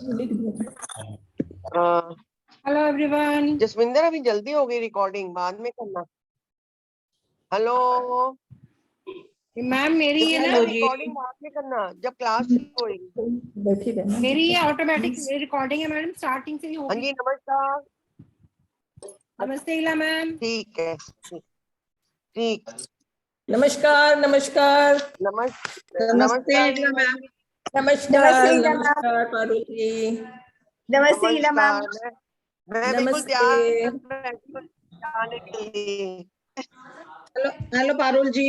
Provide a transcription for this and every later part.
Hello everyone. Jaswinder अभी जल्दी हो गई रिकॉर्डिंग, बाद में करना। हेलो मैम मेरी ये ना रिकॉर्डिंग बाद में करना जब क्लास शुरू होगी। मेरी ये ऑटोमेटिक रिकॉर्डिंग है मैडम, स्टार्टिंग से ही हाँ होगी। जी नमस्कार। नमस्ते इला मैम। ठीक है ठीक। नमस्कार नमस्कार नमस्ते मैम। नमस्कार नमस्कार पारुल जी। नमस्ते इला मैम। मैं बिल्कुल तैयार जाने के लिए। Hello hello Parul ji.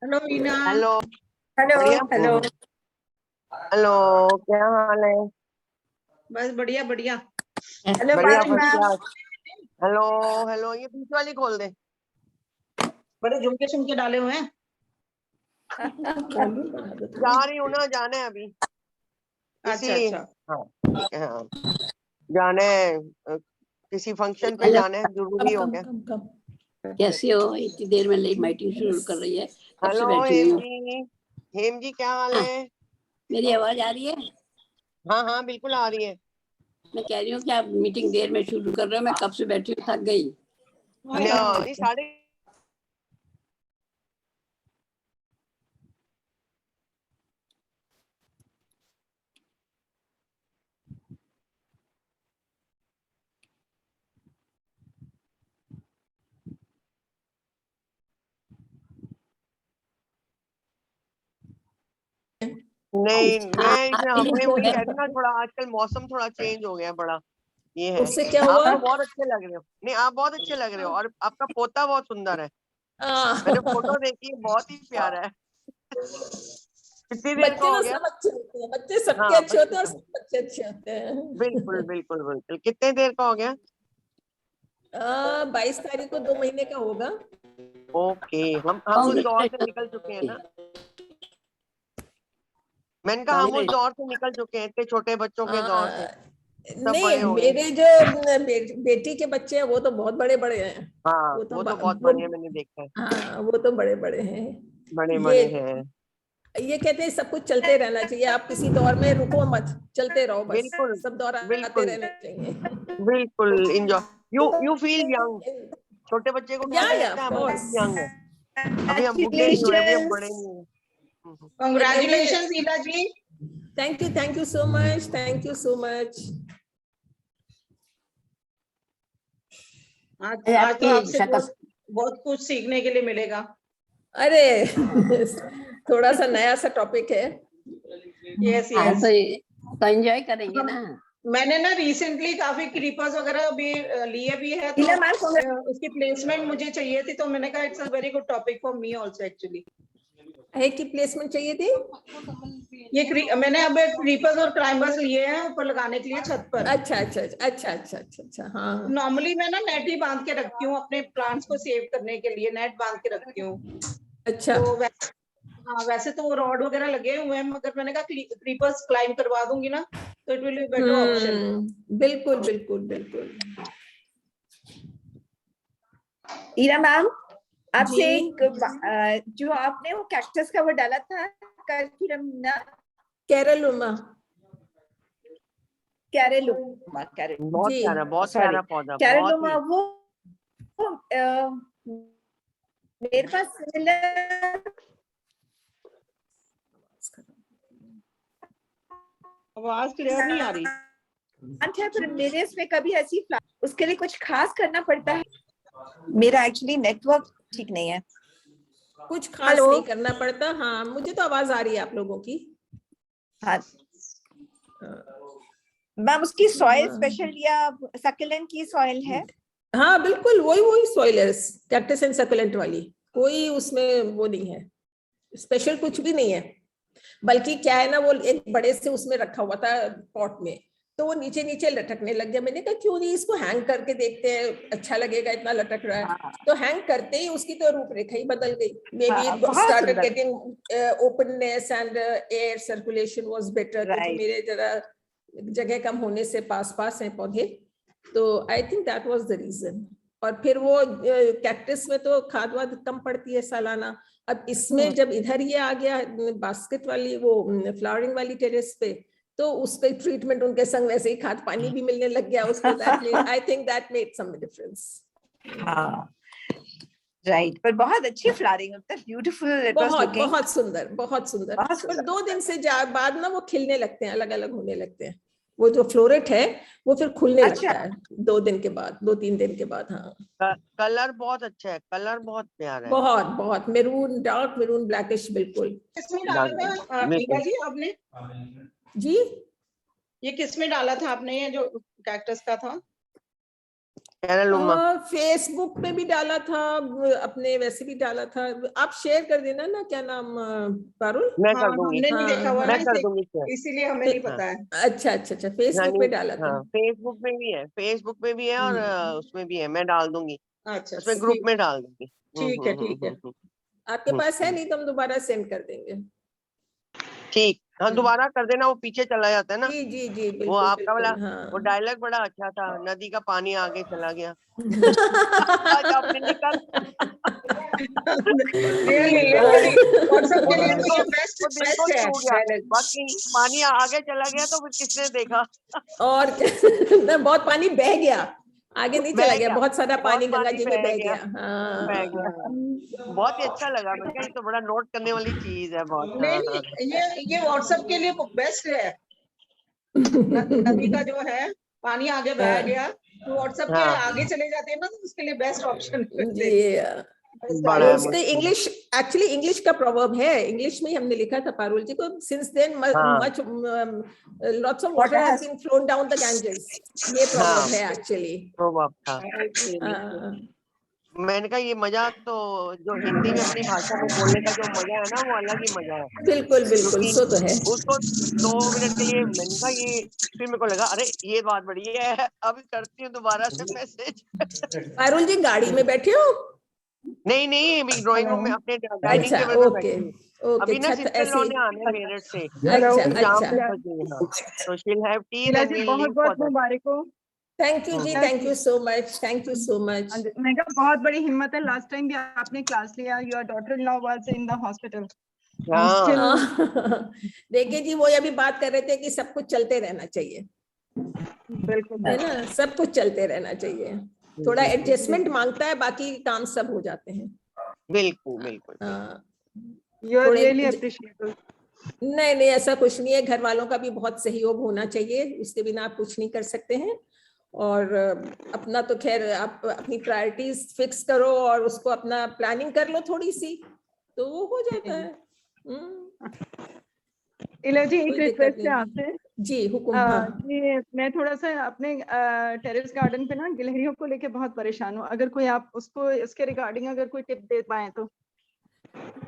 Hello Meena. Hello hello hello hello, क्या हाल है? बस बढ़िया बढ़िया। हेलो बढ़िया Parul first ma'am. Class. Hello hello, ये बीच वाली खोल दे। बड़े झुमके झुमके डाले हुए हैं। जा रही हूँ ना, जाना है अभी इसीलिए। हाँ ठीक है, हाँ जाना है, किसी फंक्शन पे जाना है, जरूरी हो गया। कैसे हो? इतनी देर में लेट मीटिंग शुरू कर रही है, कब से हेलो बैठी हुई हूँ। हेम जी क्या हाल है? मेरी आवाज आ रही है? हाँ हाँ बिल्कुल आ रही है। मैं कह रही हूँ कि आप मीटिंग देर में शुरू कर रहे हो, मैं कब से बैठी हूँ, थक गई। नहीं 3:30 नहीं, मैं इसमें हमने वही कह रही ना, थोड़ा आजकल मौसम थोड़ा चेंज हो गया बड़ा, ये है। उससे क्या हुआ? आप तो बहुत अच्छे लग रहे हो। नहीं आप बहुत अच्छे लग रहे हो, और आपका पोता बहुत सुंदर है। मैंने फोटो देखी है, बहुत ही प्यारा है। कितनी देर का बच्चे हो तो गया? सब अच्छे होते हैं, बच्चे सबके हाँ अच्छे होते हैं और सब बच्चे अच्छे होते हैं। बिल्कुल बिल्कुल बिल्कुल। कितने देर का हो गया? 22 तारीख को 2 महीने का होगा। ओके, हम उस दौर से निकल चुके हैं ना। मैंने कहा हम उस दौर से निकल चुके हैं, इतने छोटे बच्चों के दौर से। सब बड़े नहीं, हो गए। मेरे जो बेटी के बच्चे हैं वो तो बहुत बड़े बड़े हैं। हाँ वो तो बहुत बढ़िया, मैंने देखा है। हाँ वो तो बड़े बड़े हैं। बड़े बड़े हैं। ये कहते हैं सब कुछ चलते रहना चाहिए, आप किसी दौर में रुको मत, चलते रहो बस। बिल्कुल सब दौर आते बिल्कुल रहने चाहिए। बिल्कुल। Enjoy, you feel young. छोटे बच्चे को कैसा लगता है? ऑफ हम अभी कोर्स। भी यंग है, अभी हम बुढ़े नहीं हुए, अभी हम बड़े नहीं हुए। Congratulations Ila ji. Thank you so much, thank you so much. आज तो आपसे बहुत कुछ सीखने के लिए मिलेगा। अरे थोड़ा सा नया सा टॉपिक है। यस यस, तो एंजॉय करेंगे ना। मैंने ना रिसेंटली काफी क्रीपर्स वगैरह भी लिए भी है, तो उसकी प्लेसमेंट मुझे चाहिए थी, तो मैंने कहा it's a very good topic for me also actually. है कि प्लेसमेंट चाहिए थी? ये मैंने अब क्रीपर्स और क्लाइंबर्स लिए हैं ऊपर लगाने के लिए छत पर। अच्छा अच्छा अच्छा अच्छा अच्छा अच्छा। हाँ नॉर्मली मैं ना नेट ही बांध के रखती हूँ, अपने प्लांट्स को सेव करने के लिए नेट बांध के रखती हूँ। अच्छा तो वैसे तो रॉड वगैरह लगे हुए हैं, मगर मैंने कहा क्रीपर्स क्लाइंब करवा दूंगी ना, तो it will be better option. बिल्कुल बिल्कुल बिल्कुल। ईरा मैम, आपसे एक जो आपने वो कैक्टस का वो डाला था कैरकुलम, कैरलुमा बहुत प्यारा पौधा। कैरलुमा वो मेरे पास सिमिलर आवाज क्लियर नहीं आ रही है, पर मेरे इसमें कभी ऐसी उसके लिए कुछ खास करना पड़ता है? मेरा एक्चुअली नेटवर्क ठीक नहीं है। कुछ खास नहीं करना पड़ता। हाँ मुझे तो आवाज आ रही है आप लोगों की। हाँ मैम, उसकी सॉइल स्पेशल या सक्यूलेंट की सॉइल है? हाँ बिल्कुल वही सॉइल है, कैक्टस एंड सक्यूलेंट वाली। कोई उसमें वो नहीं है, स्पेशल कुछ भी नहीं है। बल्कि क्या है ना, वो एक बड़े से उसमें रखा हुआ था पॉट में, तो वो नीचे नीचे लटकने लग गया। मैंने कहा क्यों नहीं इसको हैंग करके देखते हैं, अच्छा लगेगा, इतना लटक रहा है। तो हैंग करते ही उसकी तो रूपरेखा ही बदल गई। May be it started getting openness and air circulation was better, क्योंकि मेरे जरा जगह कम होने से पास पास हैं पौधे, तो I think that was the reason. और फिर वो कैक्टस में तो खाद वाद कम पड़ती है सालाना। अब इसमें जब इधर ये आ गया बास्केट वाली वो फ्लावरिंग वाली टेरेस पे, तो उसका ट्रीटमेंट उनके संग वैसे ही खाद पानी भी मिलने लग गया उसको। I think that made some difference. हाँ राइट, पर बहुत अच्छी फ्लावरिंग, ब्यूटीफुल, बहुत बहुत सुंदर, बहुत सुंदर। बहुत पर सुंदर। 2 दिन से बाद ना वो खिलने लगते हैं, अलग अलग होने लगते हैं। वो जो फ्लोरेट है वो फिर खुलने अच्छा। लगता है 2 दिन के बाद, 2-3 दिन के बाद। हाँ कलर बहुत अच्छा है, कलर बहुत प्यारा है। बहुत बहुत मेरून, डार्क मेरून, ब्लैकिश बिल्कुल। किसमें डाला था मीरा जी आपने? जी ये किसमें डाला था आपने, ये जो कैक्टस का था? एनालुमा। फेसबुक पे भी डाला था, अपने वैसे भी डाला था। आप शेयर कर देना ना, क्या नाम पारुल? मैं हाँ, कर दूंगी। हमने नहीं देखा हुआ मैं ना, कर दूंगी share। इसीलिए हमें नहीं पता है। अच्छा अच्छा अच्छा, फेसबुक पे डाला था। हाँ, फेसबुक में भी है, फेसबुक में भी है और उसमें भी है, मैं डाल दूंगी, अच्छा, उसमें ग्रुप में डाल दूंगी। ठीक है, ठीक है। आपके पास है? नहीं तो हम दोबारा सेंड कर देंगे। ठीक, हाँ दोबारा कर देना, वो पीछे चला जाता है ना। जी जी जी वो बिल्कुल आपका वाला बिल्कुल। हाँ वो डायलॉग बड़ा अच्छा था, नदी का पानी आगे चला गया। आज आपने निकल रियली व्हाट्सएप के लिए तो ये बेस्ट वो दिल को बेस्ट है छू गया, डायलॉग। बाकी पानी आगे चला गया तो फिर किसने देखा। और बहुत पानी बह गया, आगे नहीं बह चला गया, गया, बहुत सारा बहुत पानी गंगा पानी जी में बह बह गया, गया। हाँ बह गया। बहुत ही अच्छा लगा, मैं ये तो बड़ा नोट करने वाली चीज है बहुत। नहीं हाँ, नहीं, ये व्हाट्सएप के लिए बेस्ट है। नदी का जो है पानी आगे बह गया, तो व्हाट्सएप के हाँ, आगे चले जाते हैं ना, तो उसके लिए बेस्ट ऑप्शन जी। बड़ा है उसके इंग्लिश, एक्चुअली इंग्लिश का प्रोवर्ब है, इंग्लिश में ही हमने लिखा था पारुल जी को। सिंस देन हाँ। Much lots of water has been flown down the Ganges, ये प्रोवर्ब है एक्चुअली। प्रोवर्ब था। मैंने कहा ये मजा तो जो हिंदी में अपनी भाषा में बोलने का जो मजा है ना, वो अलग ही मजा है। बिल्कुल बिल्कुल, क्योंकि सो तो है। उसको 2 मिनट के लिए मैंने कहा ये, फिर मेरे को लगा अरे ये बात बढ़िया है, अभी करती हूँ दोबारा से मैसेज। पारुल जी गाड़ी में बैठे हो? नहीं नहीं, अभी ड्राइंग रूम में अपने डाइनिंग अच्छा टेबल पे ओके बैठी हूँ। ओके, अभी ना छत सिस्टर ऐसे। लॉ ने आने मेरठ से, अच्छा शाम अच्छा, 6 बजे। हाँ, तो she will have tea Sheela then जी वी विल बहुत लीव फॉर बहुत दैट। मुबारक हो। थैंक यू जी, thank you so much, thank you so much. मैं कहा बहुत बड़ी हिम्मत है, लास्ट टाइम भी आपने क्लास लिया, your daughter in law was in the hospital. हाँ, देखिए जी, वो अभी बात कर रहे थे कि सब कुछ चलते रहना चाहिए, बिल्कुल है ना, सब कुछ चलते रहना चाहिए। थोड़ा एडजस्टमेंट मांगता है, बाकी काम सब हो जाते हैं। बिल्कुल बिल्कुल। यू आर थोड़े रियली अप्रिशिएबल। नहीं नहीं, ऐसा कुछ नहीं है, घर वालों का भी बहुत सहयोग होना चाहिए, उसके बिना आप कुछ नहीं कर सकते हैं। और अपना तो खैर आप अपनी प्रायोरिटीज फिक्स करो और उसको अपना प्लानिंग कर लो थोड़ी सी, तो वो हो जाता है। इला जी एक कोई दिक्कत रिक्वेस्ट है नहीं। आपसे। जी हुकुम। हाँ जी मैं थोड़ा सा अपने टेरेस गार्डन पे ना गिलहरियों को लेके बहुत परेशान हूँ, अगर कोई आप उसको इसके रिगार्डिंग अगर कोई टिप दे पाए तो।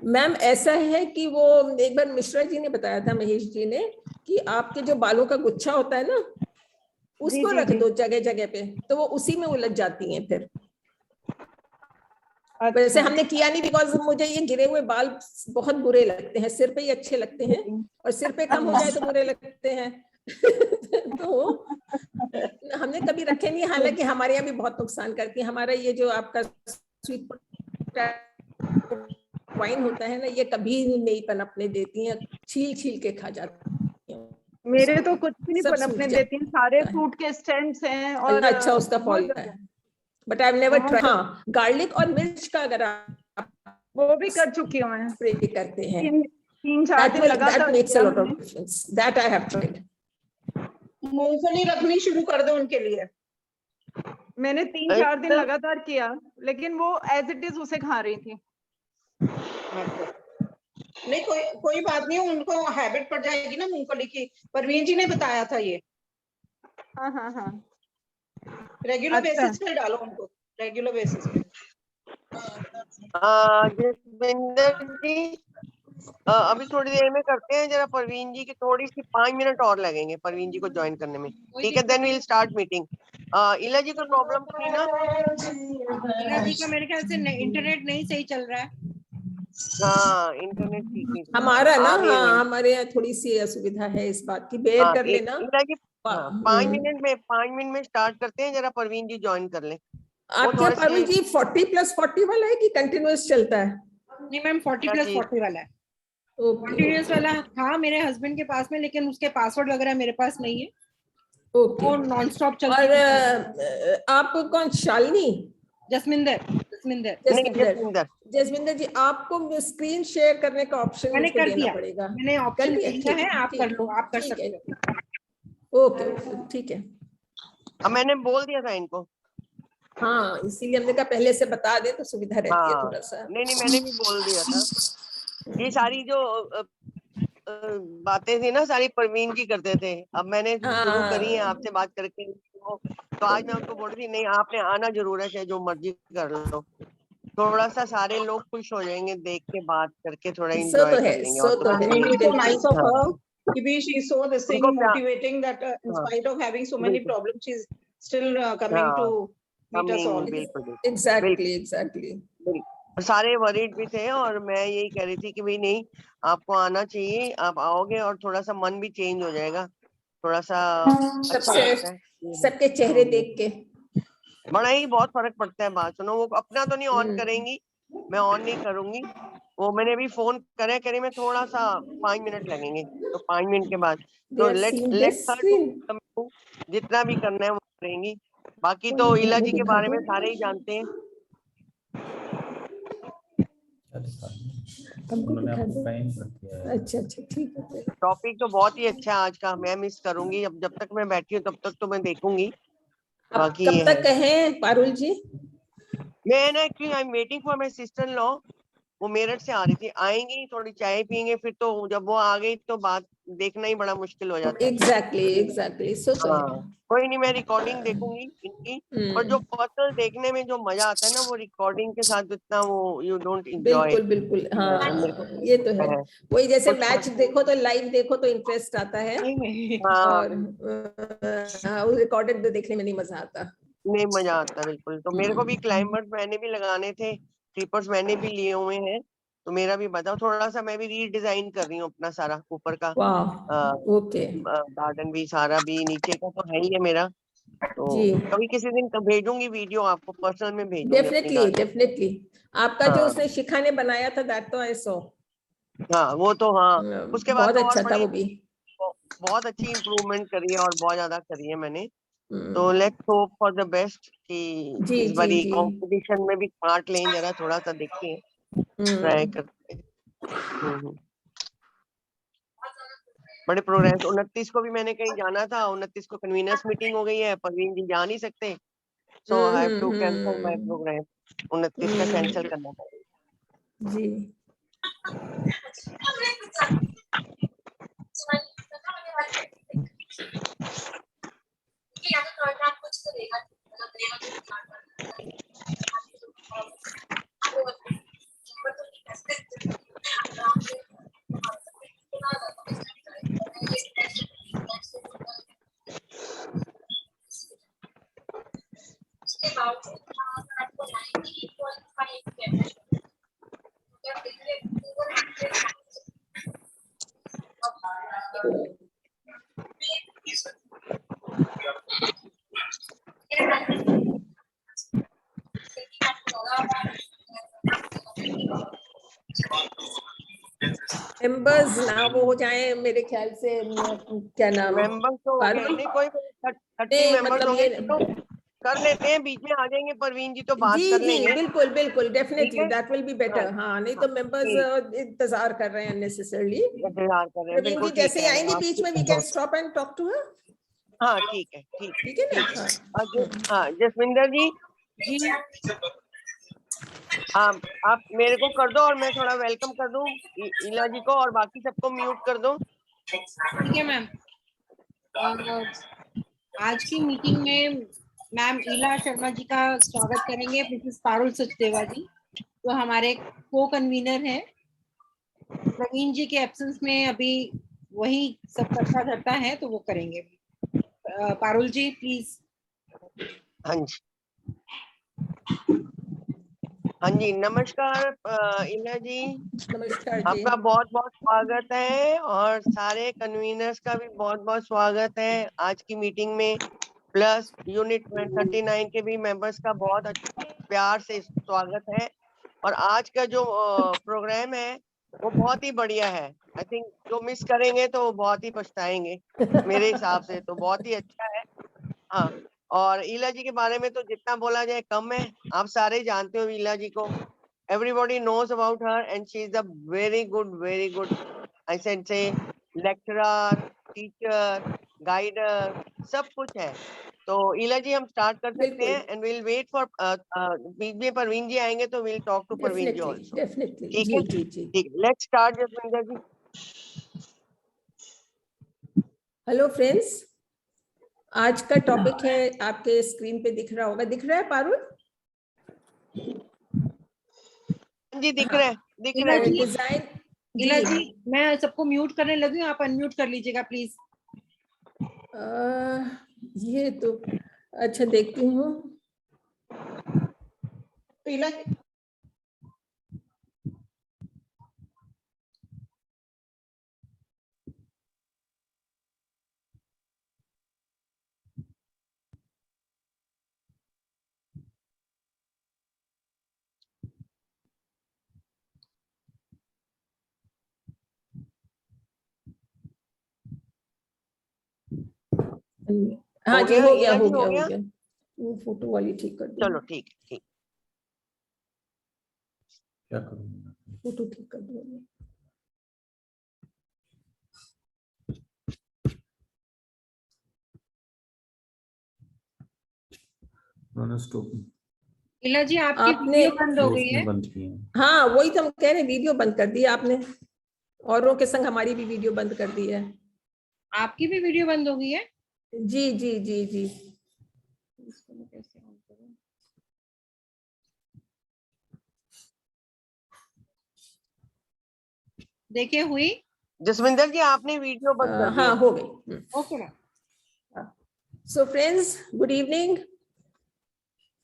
मैम ऐसा है कि वो एक बार मिश्रा जी ने बताया था, महेश जी ने, कि आपके जो बालों का गुच्छा होता है ना, उसको जी, रख जी। दो जगह जगह पे, तो वो उसी में उलझ जाती हैं फिर। अच्छा। वैसे हमने किया नहीं, बिकॉज मुझे ये गिरे हुए बाल बहुत बुरे लगते हैं, सिर पे ही अच्छे लगते हैं, और सिर पे कम हो जाए तो बुरे लगते हैं। तो हमने कभी रखे नहीं, हालांकि हमारे यहाँ भी बहुत नुकसान करती है। हमारा ये जो आपका स्वीट वाइन होता है ना, ये कभी नहीं पनपने देती हैं, छील छील के खा जाती हैं। मेरे तो कुछ भी नहीं सब पनपने सूख देती, सारे जाता है। फ्रूट के स्टेम्स हैं और अच्छा उसका फॉल बहुत है, but I have never tried. हाँ गार्लिक और मिर्च का अगर आप वो भी कर चुकी हूँ मैं, स्प्रे करते हैं, 3-4 दिन that लगातार makes a किया lot of मैंने। difference. That I have tried. मूंगफली रखनी शुरू कर दो उनके लिए। मैंने 3-4 दिन लगातार किया, लेकिन वो एज इट इज उसे खा रही थी। नहीं कोई बात नहीं, उनको हैबिट पड़ जाएगी ना मूंगफली की। परवीन जी ने बताया था ये। हाँ हाँ हाँ, रेगुलर अच्छा। बेसिस पे डालो उनको, रेगुलर बेसिस पे। जसविंदर जी अभी थोड़ी देर में करते हैं, जरा परवीन जी की थोड़ी सी 5 मिनट और लगेंगे परवीन जी को ज्वाइन करने में, ठीक है? Then we will start meeting. Ila ji को प्रॉब्लम थी ना? इला जी का मेरे ख्याल से इंटरनेट नहीं सही चल रहा है। हाँ इंटरनेट ठीक नहीं चल रहा। हमारा ना, आ रही है हाँ मेरी। हमारे यहाँ थोड़ी सी असुविधा है इस बात की, बेयर कर लेना। इला जी 5 मिनट में स्टार्ट करते हैं, जरा परवीन जी ज्वाइन कर लें। आपके यहाँ पारुल जी 40+40 वाला है कि कंटिन्यूअस चलता है? नहीं मैम 40+40 वाला है। ओके कंटिन्यूअस वाला था मेरे हस्बैंड के पास में, लेकिन उसके पासवर्ड वगैरह मेरे पास नहीं है, ओके। वो नॉन स्टॉप चलती और है। आप कौन, शालिनी? जसमिंदर। जसविंदर। जसविंदर जी, आपको स्क्रीन शेयर करने का ऑप्शन मैंने मुझको कर देना दिया, पड़ेगा। मैंने ऑप्शन कर दिया? दिया है, आप कर लो, आप कर ठीक सकते है, हो। ओके ठीक है। अब मैंने बोल दिया था इनको। हाँ, इसीलिए हमने कहा पहले से बता दे तो सुविधा रहती है हाँ थोड़ा सा। नहीं मैंने भी बोल दिया था। ये सारी जो बातें थी ना, सारी परवीन जी करते थे। अब मैंने शुरू करी है आपसे बात करके, तो आज मैं उनको बोल रही थी नहीं आपने आना जरूर है, चाहे जो मर्जी कर लो। थोड़ा सा सारे लोग खुश हो जाएंगे देख के, बात करके थोड़ा एंजॉय कर लेंगे। और तो so nice of her कि भी she is so this thing उनको motivating that in spite of having so many problems she is still coming to meet us all. बिल्कुल एग्जैक्टली। और सारे वरीड भी थे, और मैं यही कह रही थी कि भाई नहीं आपको आना चाहिए, आप आओगे और थोड़ा सा मन भी चेंज हो जाएगा, थोड़ा सा अच्छा लगता है। सबके चेहरे देख के बड़ा ही बहुत फर्क पड़ता है। बात सुनो, वो अपना तो नहीं ऑन करेंगी, मैं ऑन नहीं करूंगी। वो मैंने अभी फोन करे, कह रही मैं थोड़ा सा 5 मिनट लगेंगे, तो 5 मिनट के बाद तो लेट हर जितना भी करना है वो करेंगी। बाकी तो इला जी के बारे में सारे ही जानते हैं। अच्छा ठीक है। टॉपिक तो बहुत ही अच्छा है आज का, मैं मिस करूंगी। अब जब तक मैं बैठी हूँ तब तक तो मैं देखूंगी। बाकी कब तक कहें पारुल जी? मैं ना actually I am waiting for my sister in law. वो मेरठ से आ रही थी, आएंगी थोड़ी चाय पियेंगे, फिर तो जब वो आ गई तो बात देखना ही बड़ा मुश्किल हो जाता है। एग्जैक्टली सो तो हाँ कोई नहीं, मैं रिकॉर्डिंग देखूंगी इनकी। पर जो पर्सनल देखने में जो मजा आता है ना, वो रिकॉर्डिंग के साथ इतना वो यू डोंट एंजॉय। बिल्कुल हाँ, ये तो है। वही जैसे मैच देखो तो लाइव देखो तो इंटरेस्ट आता है, और रिकॉर्डेड देखने में नहीं मजा आता। नहीं मजा आता बिल्कुल। तो मेरे को भी क्लाइंबर्स मैंने भी लगाने थे, क्लिपर्स मैंने भी लिए हुए हैं, तो मेरा भी बताओ। थोड़ा सा मैं भी रीडिजाइन कर रही हूँ अपना सारा ऊपर का, ओके गार्डन भी सारा भी, नीचे का तो है ही है मेरा। तो जी कभी किसी दिन भेजूंगी वीडियो आपको, पर्सनल में भेजूंगी। डेफिनेटली आपका जो उसने शिखा ने बनाया था दैट तो आई सॉ। हाँ वो तो हाँ, उसके बाद बहुत तो अच्छा और था वो भी, बहुत अच्छी इम्प्रूवमेंट करी है, और बहुत ज्यादा करी है मैंने। तो let's hope for the best कि इस बारी कंपटीशन में भी पार्ट लें, जरा थोड़ा सा देखिए, ट्राई करते हैं। बड़े प्रोग्रेस। 29 को भी मैंने कहीं जाना था, 29 को कन्वीनर्स मीटिंग हो गई है, परवीन जी जा नहीं सकते, so I have to cancel my programme. 29 का कैंसिल करना पड़ेगा जी। मेंबर्स ना वो हो जाए मेरे ख्याल से, क्या नाम मेंबर्स तो हो गए नहीं, कोई 30 मेंबर्स हो गए तो कर लेते हैं, बीच में आ जाएंगे परवीन जी तो बात कर लेंगे। बिल्कुल definitely that will be better. हाँ नहीं तो मेंबर्स इंतजार कर रहे हैं अननेसेसरली। इंतजार कर रहे हैं, बिल्कुल जैसे ही आएंगे बीच में we can stop and talk to her. हाँ ठीक है ना। हाँ जसविंदर जी आप मेरे को कर दो, और मैं थोड़ा वेलकम कर दूं इला जी को, और बाकी सबको म्यूट कर दो। ठीक है मैम। आज की मीटिंग में मैम इला शर्मा जी का स्वागत करेंगे, मिसेस पारुल सचदेवा जी तो हमारे को कन्वीनर हैं। नवीन जी के एब्सेंस में अभी वही सब चर्चा करता है तो वो करेंगे। पारुल जी प्लीज। हाँ जी नमस्कार इला जी, नमस्कार जी, आपका बहुत बहुत स्वागत है, और सारे कन्वीनर्स का भी बहुत बहुत स्वागत है आज की मीटिंग में। प्लस यूनिट 39 के भी मेंबर्स का बहुत प्यार से स्वागत है। और आज का जो प्रोग्राम है वो बहुत ही बढ़िया है। आई थिंक जो मिस करेंगे तो वो बहुत ही पछताएंगे, मेरे हिसाब से तो बहुत ही अच्छा है। हाँ, और ईला जी के बारे में तो जितना बोला जाए कम है। आप सारे जानते हो ईला जी को, everybody knows about her and she is a very good I said say lecturer, teacher, guider, सब कुछ है। तो ईला जी हम स्टार्ट कर सकते हैं एंड we'll wait for बीच में परवीन जी आएंगे तो we'll talk to Parveen ji also। Definitely ठीक है, ठीक, let's start Jaswinder ji. Hello friends, आज का टॉपिक है, आपके स्क्रीन पे दिख रहा होगा, दिख रहा है पारुल? जी दिख रहा है, दिख रहा है। डिजाइन इला जी मैं सबको म्यूट करने लगी हूँ, आप अनम्यूट कर लीजिएगा प्लीज। ये तो अच्छा, देखती हूँ। इला हाँ जी, हो गया। वो फोटो वाली ठीक कर दो। चलो ठीक ठीक, क्या करूँ? फोटो ठीक कर दो। इला जी आपकी आपने वीडियो बंद हो गई है। बंद की है। हाँ, वही तो हम कह रहे, वीडियो बंद कर दी आपने, औरों के संग हमारी भी वीडियो बंद कर दी है। आपकी भी वीडियो बंद हो गई है? जी जी जी जी। इसको मैं कैसे ऑन करूं? देखिए हुई? जसविंदर जी आपने वीडियो बंद कर दी। हाँ, हो गई। Okay ma'am. So friends, good evening.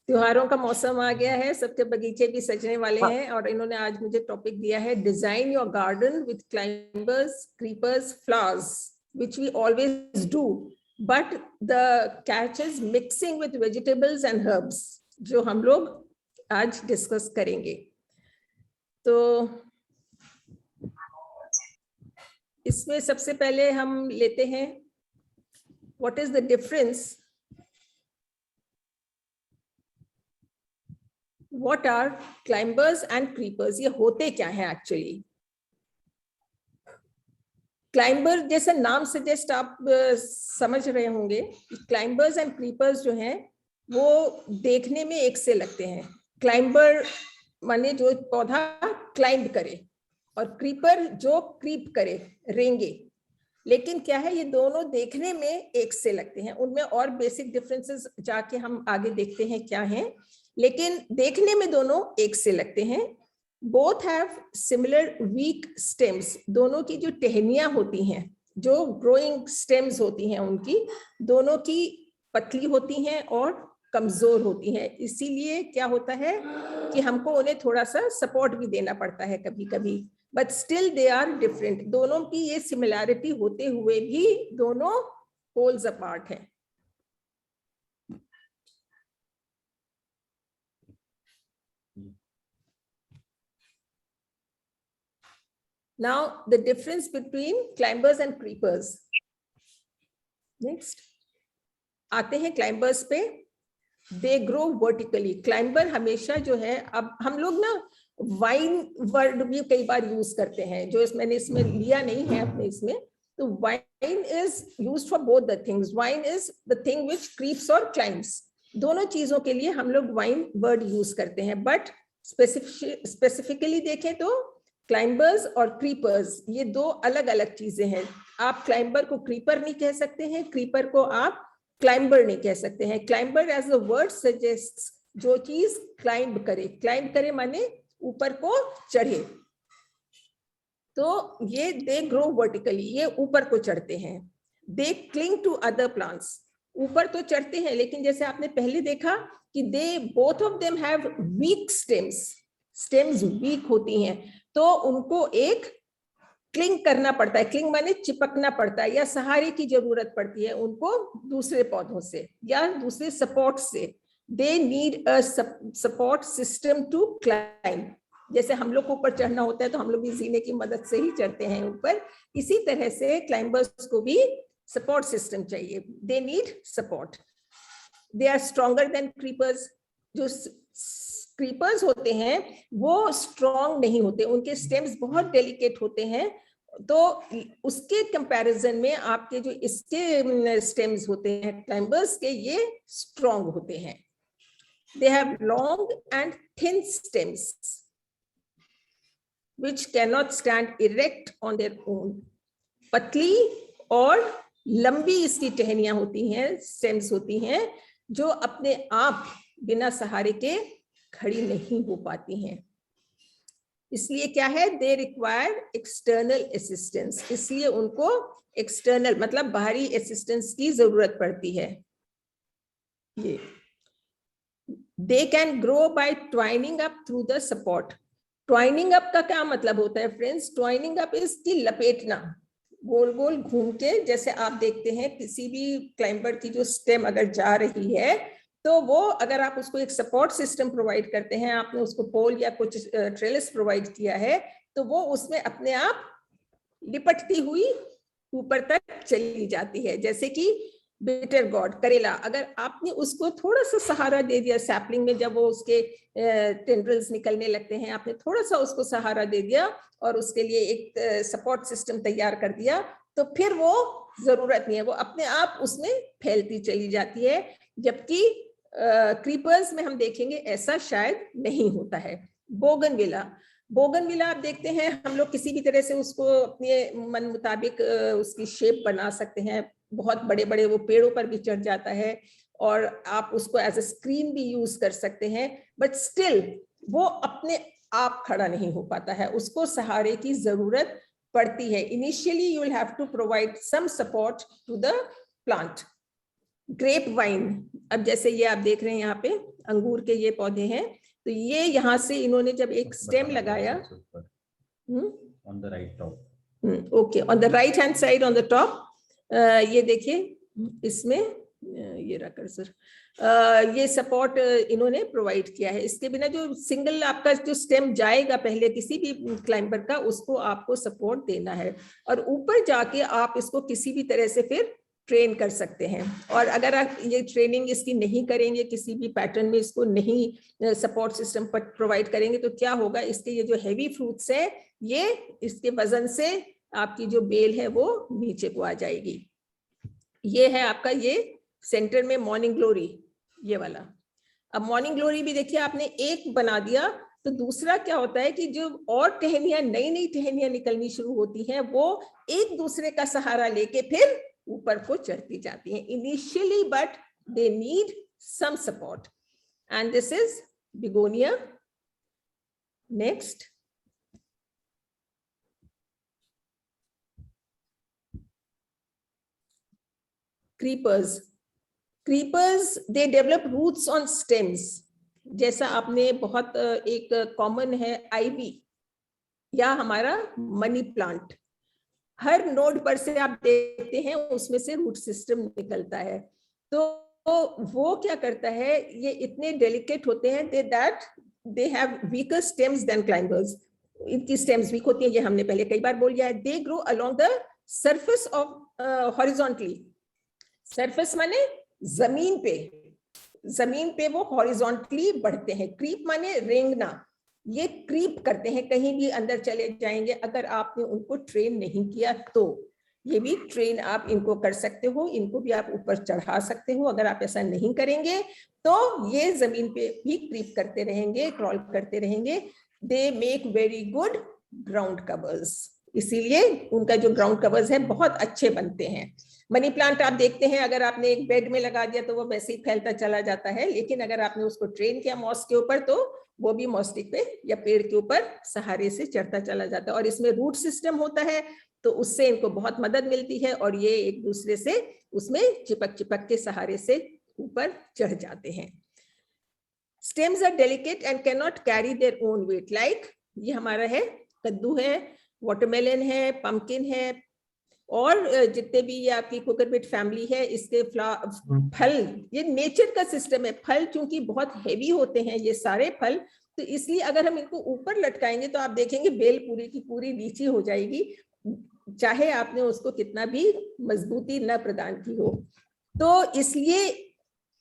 त्योहारों का मौसम आ गया है, सबके बगीचे भी सजने वाले हैं, और इन्होंने आज मुझे टॉपिक दिया है design your garden with climbers, creepers, flowers, which we always do, but the catch is mixing with vegetables and herbs, जो हम लोग आज डिस्कस करेंगे। तो इसमें सबसे पहले हम लेते हैं what is the difference, what are climbers and creepers, ये होते क्या है एक्चुअली। क्लाइंबर जैसा नाम सजेस्ट आप समझ रहे होंगे, क्लाइंबर्स एंड क्रीपर्स जो हैं वो देखने में एक से लगते हैं। क्लाइंबर माने जो पौधा क्लाइंब करे, और क्रीपर जो क्रीप करे, रेंगे। लेकिन क्या है, ये दोनों देखने में एक से लगते हैं, उनमें और बेसिक डिफरेंसेस जाके हम आगे देखते हैं क्या है, लेकिन देखने में दोनों एक से लगते हैं। Both have similar weak stems, दोनों की जो टहनियां होती हैं, जो growing stems होती हैं, उनकी दोनों की पतली होती हैं और कमजोर होती हैं। इसीलिए क्या होता है कि हमको उन्हें थोड़ा सा सपोर्ट भी देना पड़ता है कभी कभी, but still they are different. दोनों की ये सिमिलैरिटी होते हुए भी दोनों पोल्स अपार्ट हैं। Now the difference between climbers and creepers. Next, आते हैं climbers पे। They grow vertically. Climber हमेशा जो है, अब हम लोग ना वाइन वर्ड भी कई बार यूज करते हैं, जो मैंने इसमें लिया नहीं है अपने इसमें। तो wine is used for both the things. Wine is the thing which creeps और क्लाइम्स, दोनों चीजों के लिए हम लोग वाइन वर्ड यूज करते हैं। बट स्पेसिफिकली देखें तो क्लाइंबर्स और क्रीपर्स ये दो अलग अलग चीजें हैं। आप क्लाइंबर को क्रीपर नहीं कह सकते हैं, क्रीपर को आप क्लाइंबर नहीं कह सकते हैं। Climber as a word suggests जो चीज क्लाइंब करे माने ऊपर को चढ़े। तो ये दे ग्रो वर्टिकली, ये ऊपर को चढ़ते हैं। दे क्लिंग टू अदर प्लांट्स, ऊपर तो चढ़ते हैं, लेकिन जैसे आपने पहले देखा कि they both of them have weak stems weak होती हैं, तो उनको एक क्लिंग करना पड़ता है, क्लिंग माने चिपकना पड़ता है, या सहारे की जरूरत पड़ती है उनको दूसरे पौधों से या दूसरे सपोर्ट से। They need a support system to climb. जैसे हम लोग को ऊपर चढ़ना होता है तो हम लोग भी जीने की मदद से ही चढ़ते हैं ऊपर, इसी तरह से क्लाइंबर्स को भी सपोर्ट सिस्टम चाहिए। They need support. They are stronger than creepers. जो क्रीपर्स होते हैं वो स्ट्रॉन्ग नहीं होते, उनके स्टेम्स बहुत डेलिकेट होते हैं, तो उसके कंपैरिजन में आपके जो इसके स्टेम्स होते हैं क्लाइंबर्स के, ये स्ट्रॉन्ग होते हैं। They have long and thin stems which cannot stand erect on their own। पतली और लंबी इसकी टहनियां होती हैं, स्टेम्स होती हैं, जो अपने आप बिना सहारे के खड़ी नहीं हो पाती हैं। इसलिए क्या है, दे रिक्वायर एक्सटर्नल असिस्टेंस। इसलिए उनको एक्सटर्नल मतलब बाहरी असिस्टेंस की जरूरत पड़ती है। ये they can grow by twining up through the support. Twining up का क्या मतलब होता है फ्रेंड्स? ट्वाइनिंग अप इज की लपेटना, गोल गोल घूम के। जैसे आप देखते हैं किसी भी क्लाइंबर की जो स्टेम अगर जा रही है, तो वो अगर आप उसको एक सपोर्ट सिस्टम प्रोवाइड करते हैं, आपने उसको पोल या कुछ ट्रेलिस प्रोवाइड किया है, तो वो उसमें अपने आप लिपटती हुई ऊपर तक चली जाती है। जैसे कि बिटर गॉड, करेला, अगर आपने उसको थोड़ा सा सहारा दे दिया सैपलिंग में, जब वो उसके टेंड्रिल्स निकलने लगते हैं, आपने थोड़ा सा उसको सहारा दे दिया और उसके लिए एक सपोर्ट सिस्टम तैयार कर दिया, तो फिर वो जरूरत नहीं है, वो अपने आप उसमें फैलती चली जाती है। जबकि क्रीपर्स में हम देखेंगे ऐसा शायद नहीं होता है। बोगनविला, बोगनविला आप देखते हैं, हम लोग किसी भी तरह से उसको अपने मन मुताबिक उसकी शेप बना सकते हैं। बहुत बड़े बड़े वो पेड़ों पर भी चढ़ जाता है और आप उसको एज अ स्क्रीन भी यूज कर सकते हैं, बट स्टिल वो अपने आप खड़ा नहीं हो पाता है, उसको सहारे की जरूरत पड़ती है। Initially you will have to provide some support to the plant. Grape vine, अब जैसे ये आप देख रहे हैं यहाँ पे अंगूर के ये पौधे हैं, तो ये यहाँ से इन्होंने जब एक स्टेम लगाया, on the right top, okay, on the right hand side on the top, ये देखिए इसमें ये रहा कर्सर, ये सपोर्ट इन्होंने प्रोवाइड किया है। इसके बिना जो सिंगल आपका जो स्टेम जाएगा पहले किसी भी क्लाइंबर का, उसको आपको सपोर्ट देना है और ऊपर जाके आप इसको किसी भी तरह से फिर ट्रेन कर सकते हैं। और अगर आप ये ट्रेनिंग इसकी नहीं करेंगे, किसी भी पैटर्न में इसको नहीं सपोर्ट सिस्टम पर प्रोवाइड करेंगे, तो क्या होगा, इसके ये जो हैवी फ्रूट्स है, ये इसके वजन से आपकी जो बेल है वो नीचे को आ जाएगी। ये है आपका ये सेंटर में मॉर्निंग ग्लोरी, ये वाला। अब मॉर्निंग ग्लोरी भी देखिए आपने एक बना दिया, तो दूसरा क्या होता है कि जो और टहनियां, नई नई टहनियां निकलनी शुरू होती हैं, वो एक दूसरे का सहारा लेके फिर ऊपर को चढ़ती जाती हैं initially, but they need some support. And this is begonia. Next, creepers. Creepers they develop roots on stems. जैसा आपने बहुत एक कॉमन है आईवी या हमारा मनी प्लांट, हर नोड पर से आप देखते हैं उसमें से रूट सिस्टम निकलता है। तो वो क्या करता है, ये इतने डेलिकेट होते हैं that they have weaker stems than climbers. इनकी स्टेम्स वीक होती हैं, ये हमने पहले कई बार बोल लिया है। They grow along the surface of horizontally. Surface माने जमीन पे वो हॉरिजॉन्टली बढ़ते हैं। क्रीप माने रेंगना, ये क्रीप करते हैं, कहीं भी अंदर चले जाएंगे। अगर आपने उनको ट्रेन नहीं किया तो ये भी ट्रेन आप इनको कर सकते हो, इनको भी आप ऊपर चढ़ा सकते हो। अगर आप ऐसा नहीं करेंगे तो ये जमीन पे भी क्रीप करते रहेंगे, क्रॉल करते रहेंगे। They make very good ground covers, इसीलिए उनका जो ग्राउंड कवर्स है बहुत अच्छे बनते हैं। मनी प्लांट आप देखते हैं, अगर आपने एक बेड में लगा दिया तो वो वैसे ही फैलता चला जाता है, लेकिन अगर आपने उसको ट्रेन किया मॉस के ऊपर तो वो भी मॉस्टिक पे या पेड़ के ऊपर सहारे से चढ़ता चला जाता है। और इसमें रूट सिस्टम होता है, तो उससे इनको बहुत मदद मिलती है और ये एक दूसरे से उसमें चिपक के सहारे से ऊपर चढ़ जाते हैं। Stems are delicate and can not carry their own weight. Like ये हमारा है कद्दू है, वाटरमेलन है, पंपकिन है, और जितने भी ये आपकी कोकोनट फैमिली है, इसके फल, ये नेचर का सिस्टम है। फल चूंकि बहुत हेवी होते हैं ये सारे फल, तो इसलिए अगर हम इनको ऊपर लटकाएंगे तो आप देखेंगे बेल पूरी की पूरी नीची हो जाएगी, चाहे आपने उसको कितना भी मजबूती न प्रदान की हो। तो इसलिए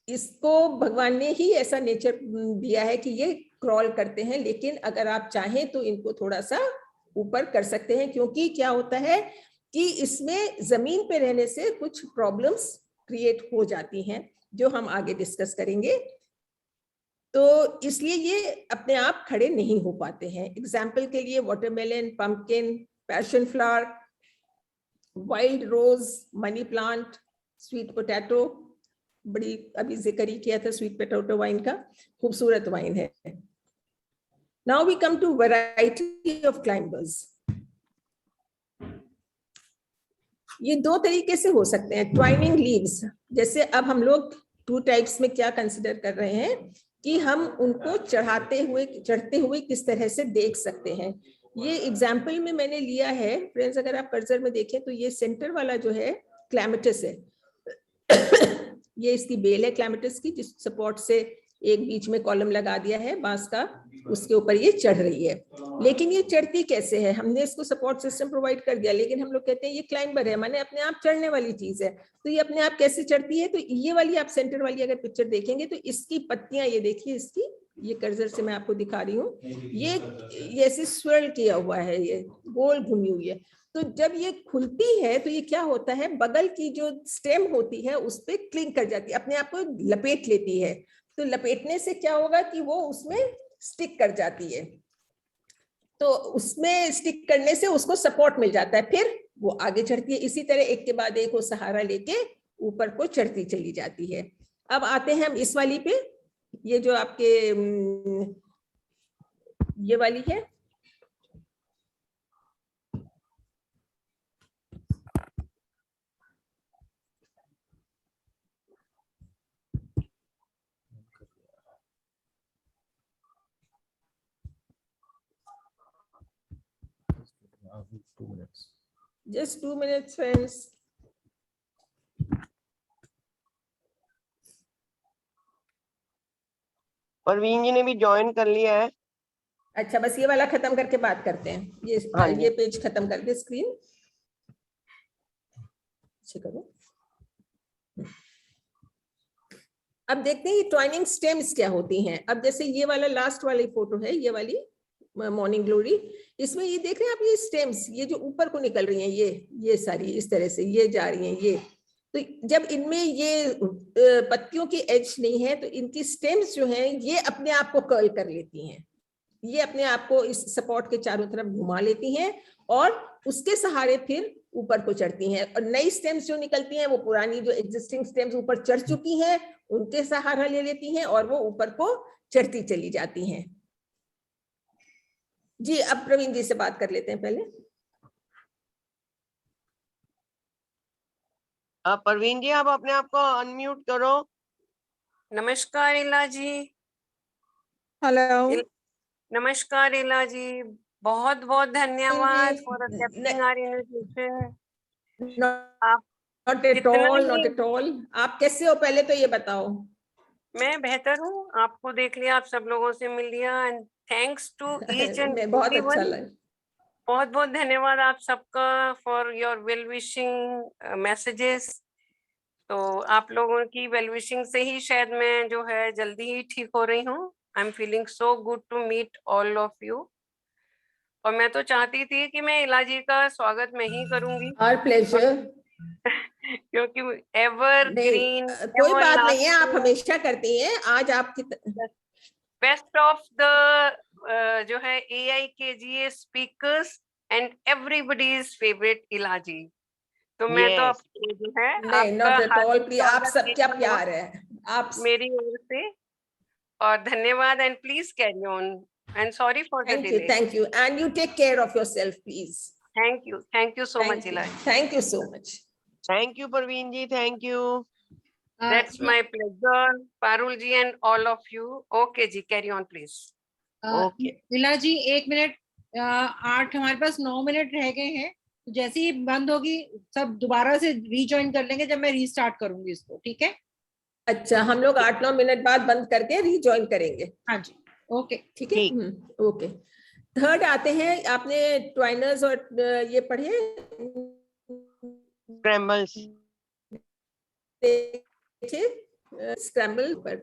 इसको भगवान ने ही ऐसा नेचर दिया है कि ये क्रॉल करते हैं, लेकिन अगर आप चाहें तो इनको थोड़ा सा ऊपर कर सकते हैं, क्योंकि क्या होता है कि इसमें जमीन पे रहने से कुछ प्रॉब्लम्स क्रिएट हो जाती हैं, जो हम आगे डिस्कस करेंगे। तो इसलिए ये अपने आप खड़े नहीं हो पाते हैं। एग्जाम्पल के लिए watermelon, pumpkin, passion flower, wild rose, money plant, sweet potato, बड़ी अभी जिक्र ही किया था स्वीट पोटैटो वाइन का, खूबसूरत वाइन है। Now we come to variety of climbers. ये दो तरीके से हो सकते हैं। ट्वाइनिंग लीव्स, जैसे अब हम लोग 2 टाइप्स में क्या कंसिडर कर रहे हैं कि हम उनको चढ़ते हुए किस तरह से देख सकते हैं। ये एग्जाम्पल में मैंने लिया है फ्रेंड्स, अगर आप कर्सर में देखें तो ये सेंटर वाला जो है क्लैमिटस है। ये इसकी बेल है क्लैमिटस की, जिस सपोर्ट से एक बीच में कॉलम लगा दिया है बांस का, उसके ऊपर ये चढ़ रही है। लेकिन ये चढ़ती कैसे है? हमने इसको सपोर्ट सिस्टम प्रोवाइड कर दिया, लेकिन हम लोग कहते हैं ये क्लाइंबर है, माने अपने आप चढ़ने वाली चीज है। तो ये अपने आप कैसे चढ़ती है? तो ये वाली आप सेंटर वाली अगर पिक्चर देखेंगे तो इसकी पत्तियां, ये देखिए इसकी, ये कर्सर से मैं आपको दिखा रही हूँ, ये ऐसे स्वर्ल किया हुआ है, ये गोल घूमी हुई है। तो जब ये खुलती है तो ये क्या होता है, बगल की जो स्टेम होती है उस पर क्लिंग कर जाती है, अपने आप को लपेट लेती है। तो लपेटने से क्या होगा कि वो उसमें स्टिक कर जाती है, तो उसमें स्टिक करने से उसको सपोर्ट मिल जाता है, फिर वो आगे चढ़ती है। इसी तरह एक के बाद एक वो सहारा लेके ऊपर को चढ़ती चली जाती है। अब आते हैं हम इस वाली पे, ये जो आपके ये वाली है, just 2 minutes friends. Parveen ji ने भी ज्वाइन कर लिया है। अच्छा, बस ये वाला खत्म करके बात करते हैं। ये पेज खत्म कर दे, स्क्रीन करो। अब देखते हैं ये ट्वाइनिंग स्टेम्स क्या होती हैं। अब जैसे ये वाला लास्ट वाली फोटो है, ये वाली मॉर्निंग ग्लोरी, इसमें ये देख रहे हैं आप, ये स्टेम्स ये जो ऊपर को निकल रही हैं, ये सारी इस तरह से ये जा रही हैं। ये तो जब इनमें ये पत्तियों की एज नहीं है तो इनकी स्टेम्स जो हैं ये अपने आप को कर्ल कर लेती हैं, ये अपने आप को इस सपोर्ट के चारों तरफ घुमा लेती हैं और उसके सहारे फिर ऊपर को चढ़ती हैं। और नई स्टेम्स जो निकलती हैं वो पुरानी जो एग्जिस्टिंग स्टेम्स ऊपर चढ़ चुकी हैं उनके सहारा ले लेती हैं और वो ऊपर को चढ़ती चली जाती हैं। जी, अब प्रवीण जी से बात कर लेते हैं पहले। परवीन जी आप अपने आप को अनम्यूट करो। नमस्कार इला जी। हेलो, नमस्कार इला जी, बहुत बहुत धन्यवाद for accepting our invitation. Not at all. आप कैसे हो पहले तो ये बताओ। मैं बेहतर हूँ, आपको देख लिया, आप सब लोगों से मिल लिया, and thanks to each and बहुत अच्छा लगा। बहुत बहुत धन्यवाद आप सबका for your well wishing messages. तो आप लोगों की वेल विशिंग से ही शायद मैं जो है जल्दी ही ठीक हो रही हूँ। I am feeling so good to meet all of you. और मैं तो चाहती थी कि मैं इला जी का स्वागत मैं ही करूंगी। Our pleasure. क्योंकि एवर ग्रीन, कोई बात नहीं है, आप हमेशा करती हैं। आज आपकी बेस्ट ऑफ द जो है AIKGA speakers and everybody's favourite इला जी। तो मैं तो आपको जो है आप सब क्या प्यार है आप मेरी ओर से, और धन्यवाद and please carry on and sorry for the delay. Thank you and you take care of yourself please. Thank you so much Ila. Thank you so much. Thank you Parveen ji, thank you. That's my pleasure, Parul ji and all of you. Okay जी, carry on please. Okay. इला जी 1 minute 8 हमारे पास 9 minute रह गए हैं, तो जैसे ही बंद होगी सब दोबारा से रीजॉइन कर लेंगे जब मैं रीस्टार्ट करूंगी इसको, ठीक है? अच्छा, हम लोग 8-9 मिनट बाद बंद करके रीजॉइन करेंगे। हाँ जी, ओके ठीक है। ओके। थर्ड आते हैं, आपने ट्वाइनर्स और ये पढ़े स्क्रैम्बल्स, स्क्रैम्बल पर।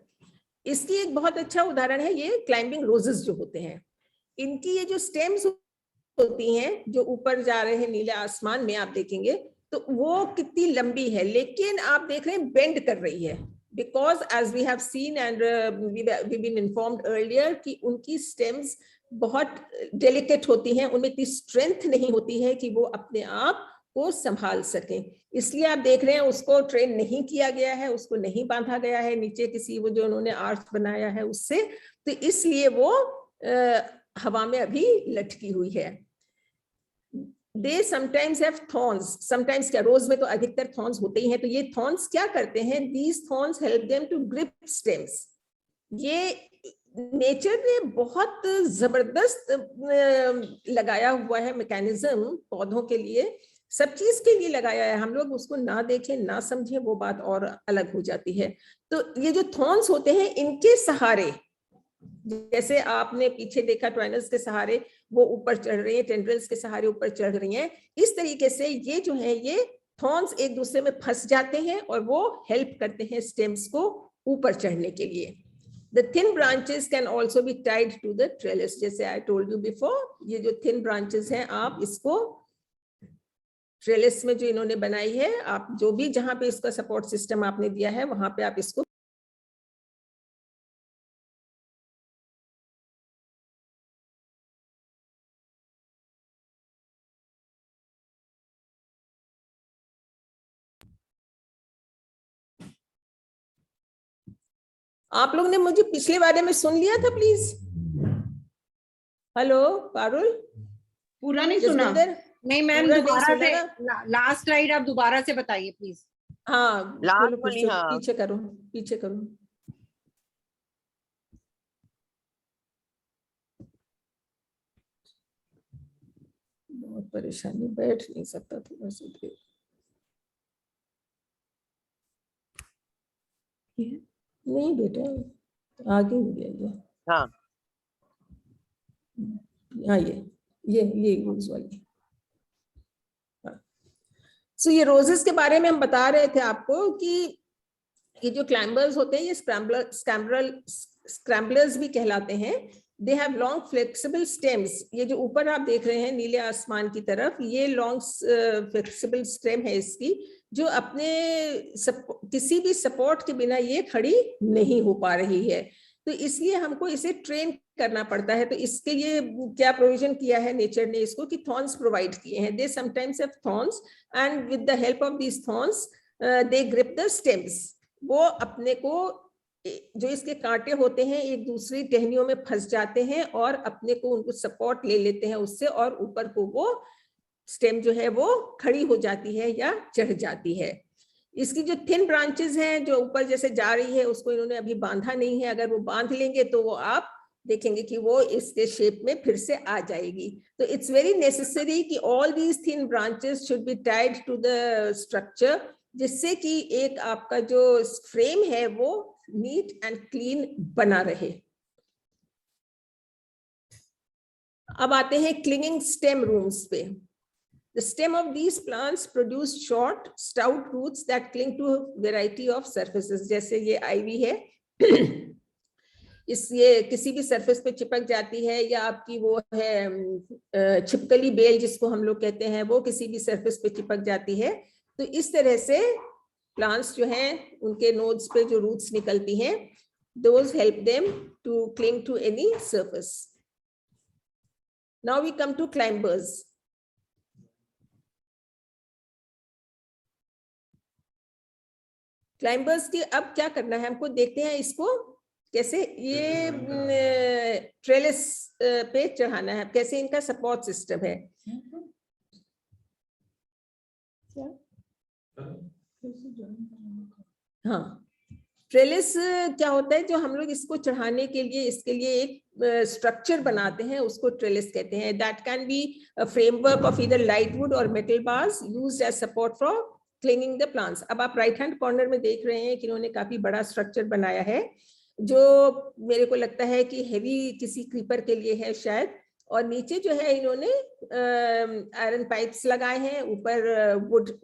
इसकी एक बहुत अच्छा उदाहरण है ये क्लाइंबिंग रोजेस जो होते हैं। इनकी ये जो स्टेम्स होती हैं जो ऊपर जा रहे हैं नीले आसमान में, आप देखेंगे तो वो कितनी लंबी है, लेकिन आप देख रहे हैं बेंड कर रही है, because as we have seen and we been informed earlier कि उनकी स्टेम्स बहुत डेलिकेट होती हैं, उनमें इतनी स्ट्रेंथ नहीं होती है कि वो अपने आप को संभाल सकें। इसलिए आप देख रहे हैं उसको ट्रेन नहीं किया गया है, उसको नहीं बांधा गया है नीचे किसी वो जो उन्होंने आर्च बनाया है उससे, तो इसलिए वो हवा में अभी लटकी हुई है। They sometimes have thorns, sometimes क्या, रोज में तो अधिकतर थॉर्न्स होते ही हैं, तो ये थॉर्न्स क्या करते हैं, these thorns help them to grip stems। ये नेचर ने बहुत जबरदस्त लगाया हुआ है मैकेनिज्म पौधों के लिए, सब चीज के लिए लगाया है, हम लोग उसको ना देखें ना समझें वो बात और अलग हो जाती है। तो ये जो थॉर्न्स होते हैं इनके सहारे, जैसे आपने पीछे देखा ट्वाइनर्स के सहारे वो ऊपर चढ़ रही है, टेंड्रिल्स के सहारे ऊपर चढ़ रही हैं, इस तरीके से ये जो है ये थॉर्न्स एक दूसरे में फंस जाते हैं और वो हेल्प करते हैं स्टेम्स को ऊपर चढ़ने के लिए। The thin branches can also be tied to the trellis, जैसे I told you before, ये जो thin branches हैं आप इसको ट्रेलिस में जो इन्होंने बनाई है, आप जो भी जहां पे इसका सपोर्ट सिस्टम आपने दिया है वहां पे आप इसको आप लोग ने मुझे पिछले बारे में सुन लिया था प्लीज? हेलो पारुल, पूरा नहीं सुना? नहीं मैम, दोबारा से लास्ट स्लाइड आप दोबारा से बताइए प्लीज। हाँ लास्ट वाली, हाँ पीछे करो, पीछे करो। बहुत परेशानी, बैठ नहीं सकता थोड़ा सा देर। नहीं बेटा आगे हो गया ये। हाँ हाँ ये रोज वाली। सो ये रोजेस के बारे में हम बता रहे थे आपको कि ये जो क्लाइंबर्स होते हैं ये स्क्रैम्बलर्स भी कहलाते हैं। They have long flexible stems, ये जो ऊपर आप देख रहे हैं नीले आसमान की तरफ, ये लॉन्ग फ्लेक्सिबल स्टेम है इसकी, जो अपने किसी भी सपोर्ट के बिना ये खड़ी नहीं हो पा रही है, तो इसलिए हमको इसे ट्रेन करना पड़ता है। तो इसके लिए क्या प्रोविजन किया है नेचर ने इसको कि थॉर्न्स प्रोवाइड किए हैं। They sometimes have thorns and with the help of these thorns they grip the stems. वो अपने को जो इसके कांटे होते हैं एक दूसरी टहनियों में फंस जाते हैं और अपने को उनको सपोर्ट ले लेते हैं उससे, और ऊपर को वो स्टेम जो है वो खड़ी हो जाती है या चढ़ जाती है। इसकी जो थिन ब्रांचेस हैं जो ऊपर जैसे जा रही है उसको इन्होंने अभी बांधा नहीं है, अगर वो बांध लेंगे तो वो आप देखेंगे कि वो इसके शेप में फिर से आ जाएगी। तो इट्स वेरी नेसेसरी कि all these thin branches should be tied to the structure, जिससे कि एक आपका जो फ्रेम है वो नीट एंड क्लीन बना रहे। अब आते हैं क्लिंगिंग स्टेम रूम्स पे। The stem of these plants produce short, stout roots that cling to a variety of surfaces. जैसे ये आईवी है, ये किसी भी सरफेस पे चिपक जाती है, या आपकी वो है छिपकली बेल जिसको हम लोग कहते हैं, वो किसी भी सरफेस पे चिपक जाती है। तो इस तरह से प्लांट्स जो हैं उनके नोड्स पे जो रूट्स निकलती हैं, those help them to cling to any surface. Now we come to climbers. Climbers की अब क्या करना है हमको, देखते हैं इसको कैसे ये ट्रेलिस पे चढ़ाना है, कैसे इनका सपोर्ट सिस्टम है। हाँ ट्रेलिस क्या होता है, जो हम लोग इसको चढ़ाने के लिए, इसके लिए एक स्ट्रक्चर बनाते हैं, उसको ट्रेलिस कहते हैं. That can be a framework of either lightwood or metal bars used as support for clinging the plants. अब आप राइट हैंड कॉर्नर में देख रहे हैं कि इन्होंने काफी बड़ा स्ट्रक्चर बनाया है, जो मेरे को लगता है कि हेवी किसी क्रीपर के लिए है शायद. और नीचे जो है इन्होंने आयरन पाइप्स लगाए हैं, ऊपर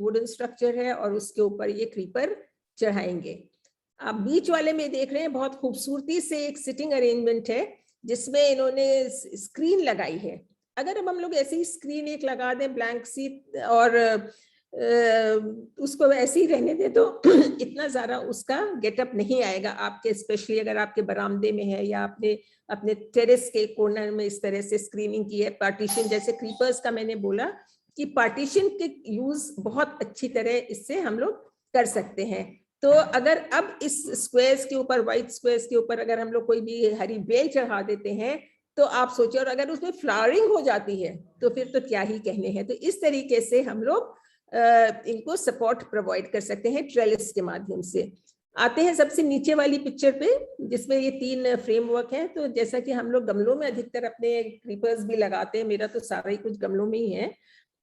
वुडन स्ट्रक्चर है और उसके ऊपर ये क्रीपर चढ़ाएंगे. आप बीच वाले में देख रहे हैं बहुत खूबसूरती से एक सिटिंग अरेंजमेंट है जिसमें इन्होंने स्क्रीन लगाई है. अगर अब हम लोग ऐसी स्क्रीन एक लगा दें ब्लैंक सी और उसको ऐसे ही रहने दे तो इतना ज्यादा उसका गेटअप नहीं आएगा आपके, स्पेशली अगर आपके बरामदे में है या आपने अपने टेरेस के कॉर्नर में इस तरह से स्क्रीनिंग की है. पार्टीशन, जैसे क्रीपर्स का मैंने बोला कि पार्टीशन के यूज बहुत अच्छी तरह इससे हम लोग कर सकते हैं. तो अगर अब इस स्क्वायर्स के ऊपर, व्हाइट स्क्वायर्स के ऊपर अगर हम लोग कोई भी हरी बेल चढ़ा देते हैं तो आप सोचिए, और अगर उसमें फ्लावरिंग हो जाती है तो फिर तो क्या ही कहने हैं. तो इस तरीके से हम लोग इनको सपोर्ट प्रोवाइड कर सकते हैं ट्रेलिस के माध्यम से. आते हैं सबसे नीचे वाली पिक्चर पे जिसमें ये 3 फ्रेमवर्क हैं. तो जैसा कि हम लोग गमलों में अधिकतर अपने क्रीपर्स भी लगाते हैं, मेरा तो सारा ही कुछ गमलों में ही है,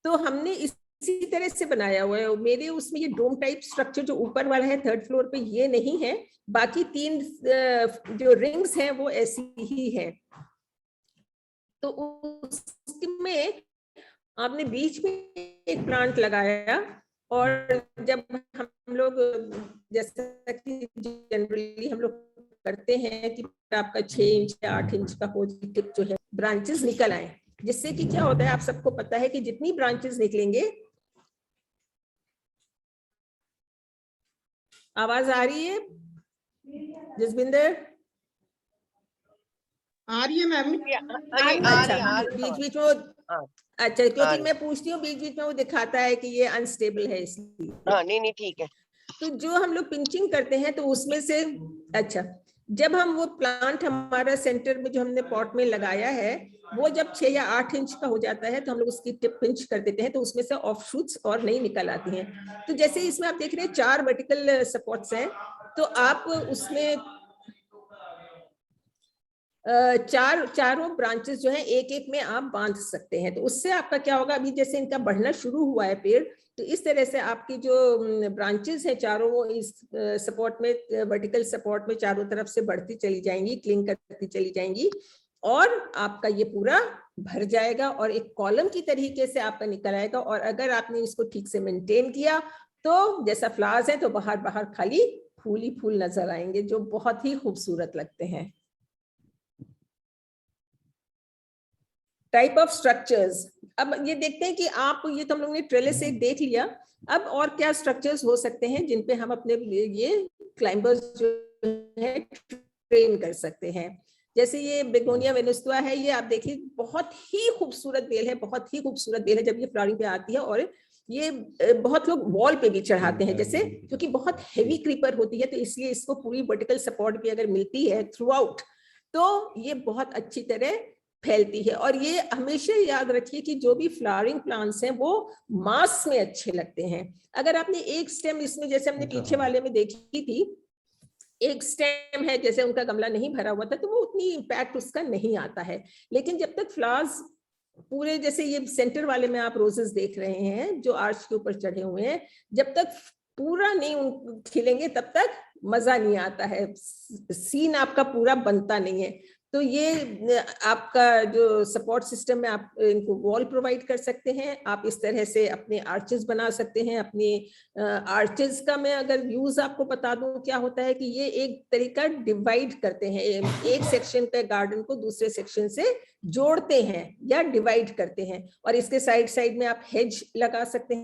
तो हमने इसी तरह से बनाया हुआ है. मेरे उसमें ये डोम टाइप स्ट्रक्चर जो ऊपर वाला है 3rd फ्लोर पे ये नहीं है, बाकी 3 जो रिंग्स हैं वो ऐसी ही है. तो उसमें आपने बीच में एक प्लांट लगाया और जब हम लोग, जैसा कि जनरली हम लोग करते हैं कि आपका 6 इंच या 8 इंच का हो टिप जो है ब्रांचेस निकल आए, जिससे कि क्या होता है आप सबको पता है कि जितनी ब्रांचेस निकलेंगे, आवाज आ रही है जसबिंदर? आ रही है मैम. अच्छा, बीच बीच में अच्छा, क्योंकि मैं पूछती हूँ बीच बीच में वो दिखाता है कि ये अनस्टेबल है इसलिए. हाँ, नहीं ठीक है. तो जो हम लोग पिंचिंग करते हैं तो उसमें से, अच्छा, जब हम वो प्लांट हमारा सेंटर में जो हमने पॉट में लगाया है वो जब 6 या 8 इंच का हो जाता है तो हम लोग उसकी टिप पिंच कर देते हैं, तो उसमें से ऑफ शूट्स और नहीं निकल आती हैं. तो जैसे इसमें आप देख रहे हैं 4 वर्टिकल सपोर्ट्स हैं, तो आप उसमें चारों ब्रांचेस जो है एक एक में आप बांध सकते हैं. तो उससे आपका क्या होगा, अभी जैसे इनका बढ़ना शुरू हुआ है पेड़, तो इस तरह से आपकी जो ब्रांचेस हैं चारों, वो इस सपोर्ट में, वर्टिकल सपोर्ट में चारों तरफ से बढ़ती चली जाएंगी, क्लिंग करती चली जाएंगी और आपका ये पूरा भर जाएगा और एक कॉलम की तरीके से आपका निकल आएगा. और अगर आपने इसको ठीक से मेंटेन किया तो जैसा फ्लावर्स है तो बाहर बाहर खाली फूल ही फूल नजर आएंगे जो बहुत ही खूबसूरत लगते हैं. टाइप ऑफ स्ट्रक्चर्स, अब ये देखते हैं कि आप, ये तो हम लोग ने ट्रेलिस एक देख लिया, अब और क्या स्ट्रक्चर्स हो सकते हैं जिन पे हम अपने ये क्लाइंबर्स जो है ट्रेन कर सकते हैं. जैसे ये बेगोनिया वेनुस्ता है, ये आप देखिए बहुत ही खूबसूरत बेल है, बहुत ही खूबसूरत बेल है जब ये फ्लावरिंग पे आती है. और ये बहुत लोग वॉल पे भी चढ़ाते हैं, जैसे क्योंकि बहुत हेवी क्रीपर होती है तो इसलिए इसको पूरी वर्टिकल सपोर्ट भी अगर मिलती है थ्रू आउट तो ये बहुत अच्छी तरह फैलती है. और ये हमेशा याद रखिए कि जो भी फ्लावरिंग प्लांट्स हैं वो मास में अच्छे लगते हैं. अगर आपने एक स्टेम इसमें, जैसे हमने पीछे वाले में देखी थी, एक स्टेम है जैसे उनका गमला नहीं भरा हुआ था तो वो उतनी इम्पैक्ट उसका नहीं आता है. लेकिन जब तक फ्लावर्स पूरे, जैसे ये सेंटर वाले में आप रोजेस देख रहे हैं जो आर्च के ऊपर चढ़े हुए हैं, जब तक पूरा नहीं खिलेंगे तब तक मजा नहीं आता है, सीन आपका पूरा बनता नहीं है. तो ये आपका जो सपोर्ट सिस्टम में आप इनको वॉल प्रोवाइड कर सकते हैं. आप इस तरह से अपने आर्चेस बना सकते हैं. अपने आर्चेस का मैं अगर यूज आपको बता दूं, क्या होता है कि ये एक तरीका डिवाइड करते हैं, एक सेक्शन पे गार्डन को दूसरे सेक्शन से जोड़ते हैं या डिवाइड करते हैं. और इसके साइड साइड में आप हेज लगा सकते हैं